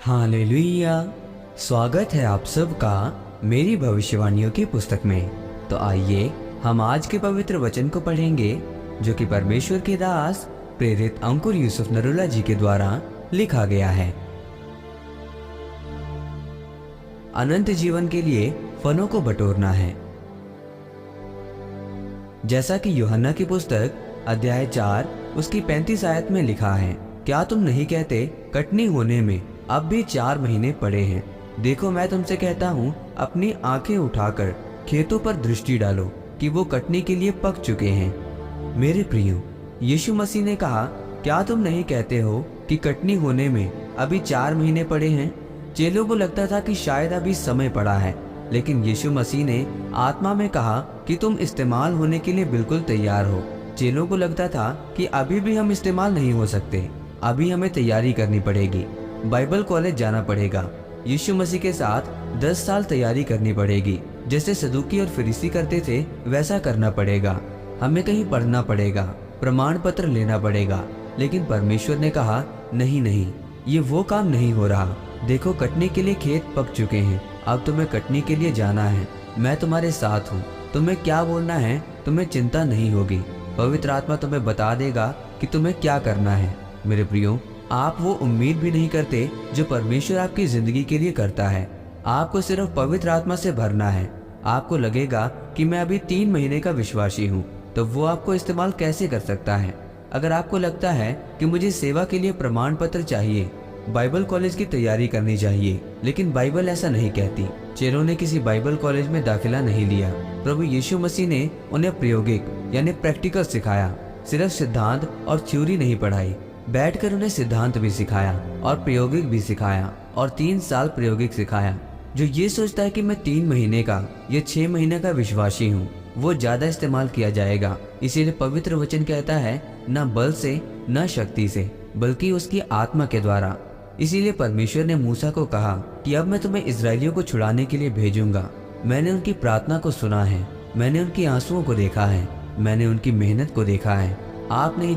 Hallelujah. स्वागत है आप सबका मेरी भविष्यवाणियों की पुस्तक में। तो आइए हम आज के पवित्र वचन को पढ़ेंगे जो कि परमेश्वर के दास प्रेरित अंकुर यूसुफ नरूला जी के द्वारा लिखा गया है। अनंत जीवन के लिए फलों को बटोरना है। जैसा कि यूहन्ना की पुस्तक अध्याय 4 उसकी 35 आयत में लिखा है, क्या तुम नहीं कहते कटनी होने में अब भी 4 महीने पड़े हैं। देखो मैं तुमसे कहता हूँ, अपनी आंखें उठाकर खेतों पर दृष्टि डालो कि वो कटनी के लिए पक चुके हैं। मेरे प्रियो, यीशु मसीह ने कहा, क्या तुम नहीं कहते हो कि कटनी होने में अभी 4 महीने पड़े हैं। चेलों को लगता था कि शायद अभी समय पड़ा है, लेकिन यीशु मसीह ने आत्मा में कहा कि तुम इस्तेमाल होने के लिए बिल्कुल तैयार हो। चेलों को लगता था कि अभी भी हम इस्तेमाल नहीं हो सकते, अभी हमें तैयारी करनी पड़ेगी, बाइबल कॉलेज जाना पड़ेगा, यीशु मसीह के साथ 10 साल तैयारी करनी पड़ेगी, जैसे सदूकी और फरीसी करते थे वैसा करना पड़ेगा, हमें कहीं पढ़ना पड़ेगा, प्रमाण पत्र लेना पड़ेगा। लेकिन परमेश्वर ने कहा, नहीं नहीं, ये वो काम नहीं हो रहा। देखो कटने के लिए खेत पक चुके हैं, अब तुम्हें कटनी के लिए जाना है। मैं तुम्हारे साथ हूँ, तुम्हें क्या बोलना है तुम्हें चिंता नहीं होगी। पवित्र आत्मा तुम्हें बता देगा कि तुम्हें क्या करना है। मेरे प्रियो, आप वो उम्मीद भी नहीं करते जो परमेश्वर आपकी जिंदगी के लिए करता है। आपको सिर्फ पवित्र आत्मा से भरना है। आपको लगेगा कि मैं अभी 3 महीने का विश्वासी हूँ, तो वो आपको इस्तेमाल कैसे कर सकता है। अगर आपको लगता है कि मुझे सेवा के लिए प्रमाण पत्र चाहिए, बाइबल कॉलेज की तैयारी करनी चाहिए, लेकिन बाइबल ऐसा नहीं कहती। चेलों ने किसी बाइबल कॉलेज में दाखिला नहीं लिया। प्रभु यीशु मसीह ने उन्हें प्रायोगिक यानी प्रैक्टिकल सिखाया। सिर्फ सिद्धांत और थ्योरी नहीं पढ़ाई, बैठकर उन्हें सिद्धांत भी सिखाया और प्रायोगिक भी सिखाया, और 3 साल प्रायोगिक सिखाया। जो ये सोचता है कि मैं 3 महीने का या 6 महीने का विश्वासी हूँ, वो ज्यादा इस्तेमाल किया जाएगा। इसीलिए पवित्र वचन कहता है, न बल से न शक्ति से, बल्कि उसकी आत्मा के द्वारा। इसीलिए परमेश्वर ने मूसा को कहा कि अब मैं तुम्हें इजरायलियों को छुड़ाने के लिए भेजूंगा। मैंने उनकी प्रार्थना को सुना है, मैंने उनकी आंसुओं को देखा है, मैंने उनकी मेहनत को देखा है। आप नहीं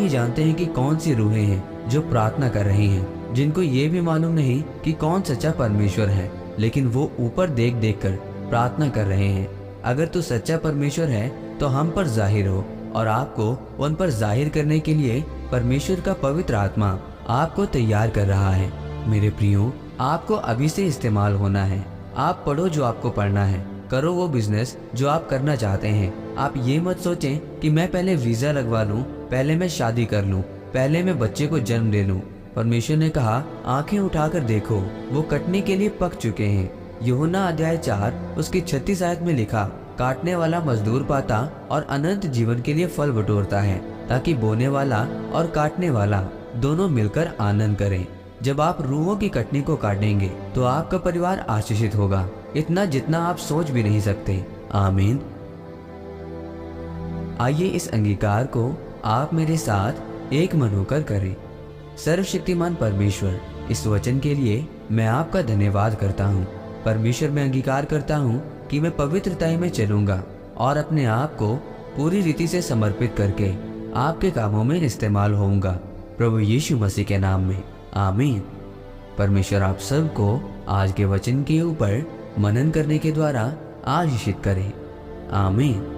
जानते हैं कि कौन सी रूहें हैं जो प्रार्थना कर रही हैं, जिनको ये भी मालूम नहीं कि कौन सच्चा परमेश्वर है, लेकिन वो ऊपर देख देख कर प्रार्थना कर रहे हैं। अगर तू सच्चा परमेश्वर है तो हम पर जाहिर हो, और आपको उन पर जाहिर करने के लिए परमेश्वर का पवित्र आत्मा आपको तैयार कर रहा है। मेरे प्रियो, आपको अभी से इस्तेमाल होना है। आप पढ़ो जो आपको पढ़ना है, करो वो बिजनेस जो आप करना चाहते हैं। आप ये मत सोचें कि मैं पहले वीजा लगवा लूं, पहले मैं शादी कर लूं, पहले मैं बच्चे को जन्म दे लूं। परमेश्वर ने कहा, आंखें उठाकर देखो, वो कटने के लिए पक चुके हैं। यूहन्ना अध्याय 4 उसकी 36 आयत में लिखा, काटने वाला मजदूर पाता और अनंत जीवन के लिए फल बटोरता है, ताकि बोने वाला और काटने वाला दोनों मिलकर आनंद करें। जब आप रूहों की कटनी को काटेंगे तो आपका परिवार आशीषित होगा, इतना जितना आप सोच भी नहीं सकते। आमीन। आइए इस अंगीकार को आप मेरे साथ एक मन होकर करें। सर्वशक्तिमान परमेश्वर, इस वचन के लिए मैं आपका धन्यवाद करता हूँ। परमेश्वर, मैं अंगीकार करता हूँ कि मैं पवित्रता में चलूंगा और अपने आप को पूरी रीति से समर्पित करके आपके कामों में इस्तेमाल होऊंगा, प्रभु यीशु मसीह के नाम में। आमीन। परमेश्वर आप सबको आज के वचन के ऊपर मनन करने के द्वारा आशीषित करे। आमीन।